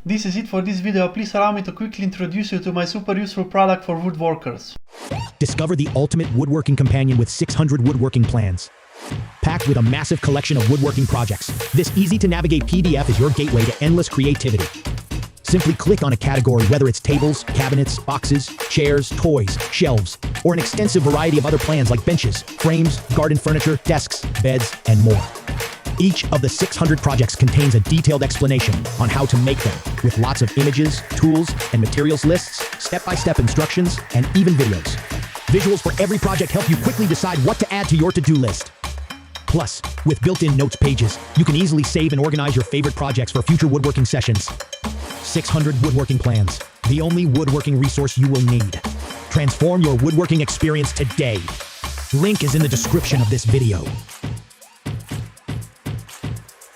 This is it for this video. Please allow me to quickly introduce you to my super useful product for woodworkers. Discover the ultimate woodworking companion with 600 woodworking plans. Packed with a massive collection of woodworking projects, this easy-to-navigate PDF is your gateway to endless creativity. Simply click on a category, whether it's tables, cabinets, boxes, chairs, toys, shelves, or an extensive variety of other plans like benches, frames, garden furniture, desks, beds, and more. Each of the 600 projects contains a detailed explanation on how to make them, with lots of images, tools, and materials lists, step-by-step instructions, and even videos. Visuals for every project help you quickly decide what to add to your to-do list. Plus, with built-in notes pages, you can easily save and organize your favorite projects for future woodworking sessions. 600 woodworking plans, the only woodworking resource you will need. Transform your woodworking experience today. Link is in the description of this video.